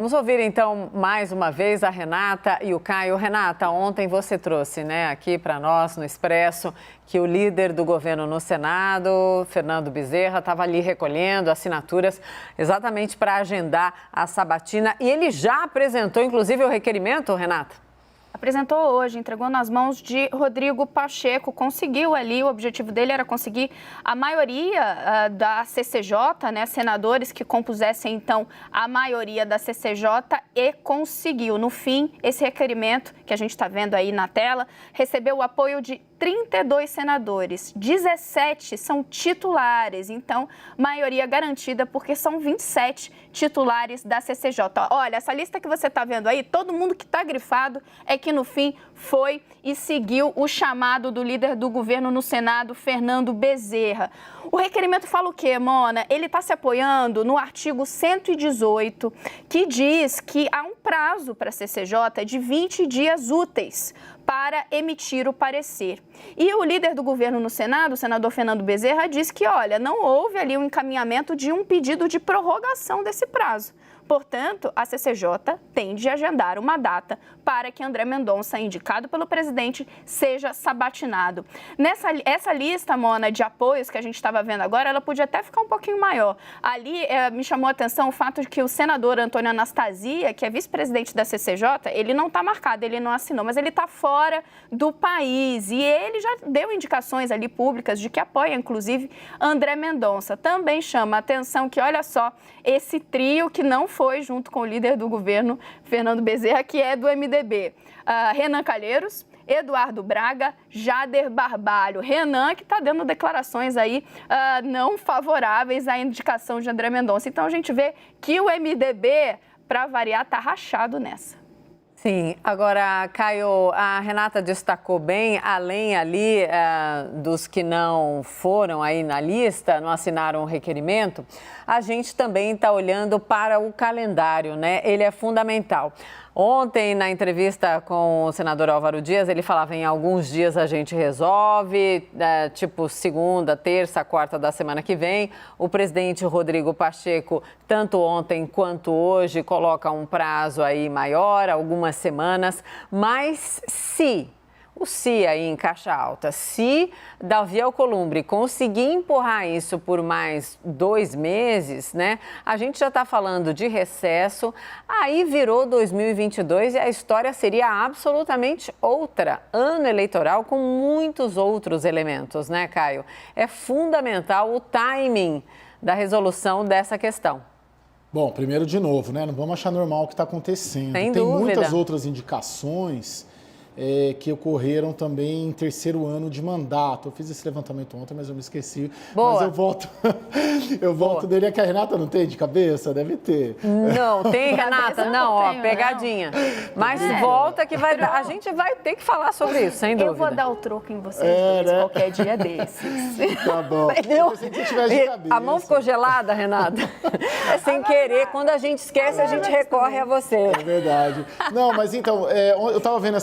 Vamos ouvir, então, mais uma vez a Renata e o Caio. Renata, ontem você trouxe, aqui para nós, no Expresso, que o líder do governo no Senado, Fernando Bezerra, estava ali recolhendo assinaturas exatamente para agendar a sabatina. E ele já apresentou, inclusive, o requerimento, Renata? Apresentou hoje, entregou nas mãos de Rodrigo Pacheco, conseguiu ali, o objetivo dele era conseguir a maioria da CCJ, senadores que compusessem então a maioria da CCJ, e conseguiu. No fim, esse requerimento que a gente está vendo aí na tela recebeu o apoio de 32 senadores, 17 são titulares, então maioria garantida porque são 27 titulares da CCJ. Olha, essa lista que você está vendo aí, todo mundo que está grifado é que no fim foi e seguiu o chamado do líder do governo no Senado, Fernando Bezerra. O requerimento fala o quê, Mona? Ele está se apoiando no artigo 118, que diz que há um prazo para a CCJ de 20 dias úteis para emitir o parecer. E o líder do governo no Senado, o senador Fernando Bezerra, diz que, olha, não houve ali um encaminhamento de um pedido de prorrogação desse prazo. Portanto, a CCJ tem de agendar uma data para que André Mendonça, indicado pelo presidente, seja sabatinado. Essa lista, Mona, de apoios que a gente estava vendo agora, ela podia até ficar um pouquinho maior. Ali me chamou a atenção o fato de que o senador Antônio Anastasia, que é vice-presidente da CCJ, ele não está marcado, ele não assinou, mas ele está fora do país. E ele já deu indicações ali públicas de que apoia, inclusive, André Mendonça. Também chama a atenção que, olha só, esse trio que não foi junto com o líder do governo, Fernando Bezerra, que é do MDB. Renan Calheiros, Eduardo Braga, Jader Barbalho. Renan que está dando declarações aí não favoráveis à indicação de André Mendonça. Então a gente vê que o MDB, para variar, está rachado nessa. Sim, agora, Caio, a Renata destacou bem, além ali dos que não foram aí na lista, não assinaram o requerimento, a gente também está olhando para o calendário, Ele é fundamental. Ontem, na entrevista com o senador Álvaro Dias, ele falava em alguns dias a gente resolve, tipo segunda, terça, quarta da semana que vem. O presidente Rodrigo Pacheco, tanto ontem quanto hoje, coloca um prazo aí maior, algumas semanas. Mas o se aí em caixa alta, se Davi Alcolumbre conseguir empurrar isso por mais 2 meses, a gente já está falando de recesso, aí virou 2022 e a história seria absolutamente outra. Ano eleitoral com muitos outros elementos, Caio? É fundamental o timing da resolução dessa questão. Bom, primeiro de novo, não vamos achar normal o que está acontecendo. Sem Tem dúvida. Muitas outras indicações que ocorreram também em terceiro ano de mandato. Eu fiz esse levantamento ontem, mas eu me esqueci. Boa. Mas eu volto dele. É que a Renata não tem de cabeça? Deve ter. Não, tem, Renata? Não, pegadinha. Não. Mas volta que vai dar. A gente vai ter que falar sobre isso, sem dúvida. Eu vou dar o troco em vocês dois, qualquer dia desses. Tá bom. Se tiver de cabeça. A mão ficou gelada, Renata? É sem querer. Quando a gente esquece, a gente recorre a você. É verdade. Não, mas então, eu estava vendo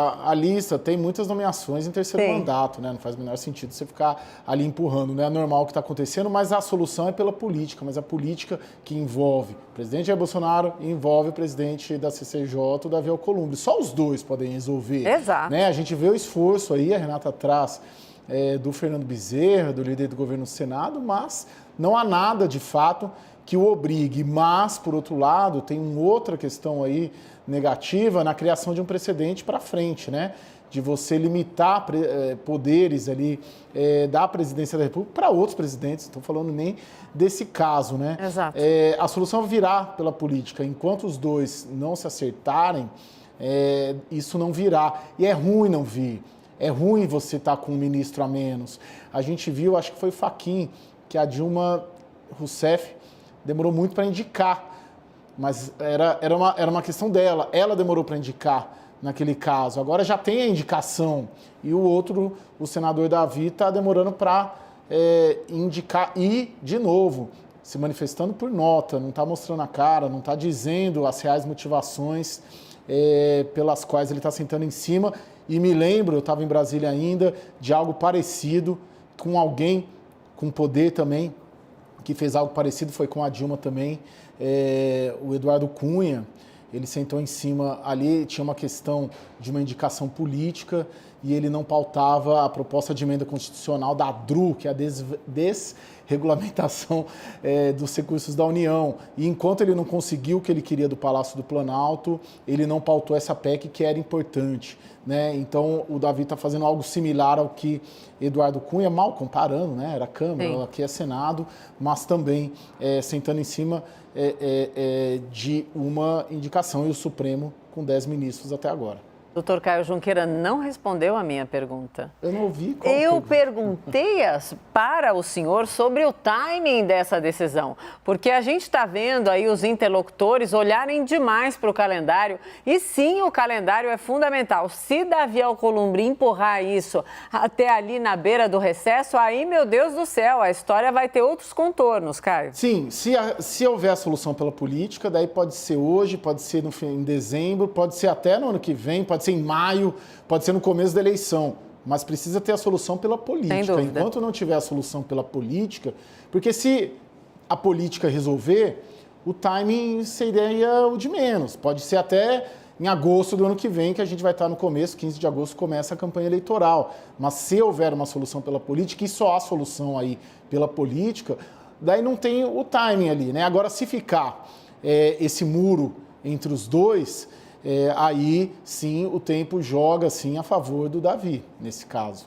a lista, tem muitas nomeações em terceiro mandato, Não faz o menor sentido você ficar ali empurrando, É normal o que está acontecendo, mas a solução é pela política, mas a política que envolve o presidente Jair Bolsonaro e envolve o presidente da CCJ, o Davi Alcolumbre. Só os dois podem resolver. Exato. A gente vê o esforço aí, a Renata traz do Fernando Bezerra, do líder do governo no Senado, mas não há nada de fato que o obrigue. Mas, por outro lado, tem uma outra questão aí negativa na criação de um precedente para frente, De você limitar poderes ali da presidência da República para outros presidentes. Não estou falando nem desse caso, Exato. A solução virá pela política. Enquanto os dois não se acertarem, isso não virá. E é ruim não vir. É ruim você estar com um ministro a menos. A gente viu, acho que foi o Fachin, que a Dilma Rousseff demorou muito para indicar, mas era uma questão dela. Ela demorou para indicar naquele caso. Agora já tem a indicação e o outro, o senador Davi, está demorando para indicar e, de novo, se manifestando por nota, não está mostrando a cara, não está dizendo as reais motivações pelas quais ele está sentando em cima. E me lembro, eu estava em Brasília ainda, de algo parecido com alguém com poder também que fez algo parecido foi com a Dilma também, o Eduardo Cunha. Ele sentou em cima ali, tinha uma questão de uma indicação política e ele não pautava a proposta de emenda constitucional da DRU, que é a desregulamentação dos recursos da União. E enquanto ele não conseguiu o que ele queria do Palácio do Planalto, ele não pautou essa PEC que era importante, né? Então o Davi está fazendo algo similar ao que Eduardo Cunha, mal comparando, né? Era Câmara, aqui é Senado, mas também sentando em cima de uma indicação, e o Supremo com 10 ministros até agora. Doutor Caio Junqueira não respondeu a minha pergunta. Eu não ouvi. Eu perguntei para o senhor sobre o timing dessa decisão, porque a gente está vendo aí os interlocutores olharem demais para o calendário, e sim, o calendário é fundamental. Se Davi Alcolumbre empurrar isso até ali na beira do recesso, aí, meu Deus do céu, a história vai ter outros contornos, Caio. Sim, se houver a solução pela política, daí pode ser hoje, pode ser em dezembro, pode ser até no ano que vem, pode ser em maio, pode ser no começo da eleição, mas precisa ter a solução pela política. Enquanto não tiver a solução pela política, porque se a política resolver, o timing seria o de menos. Pode ser até em agosto do ano que vem, que a gente vai estar no começo, 15 de agosto começa a campanha eleitoral. Mas se houver uma solução pela política, e só há solução aí pela política, daí não tem o timing ali, né? Agora, se ficar esse muro entre os dois, aí sim o tempo joga sim a favor do Davi, nesse caso.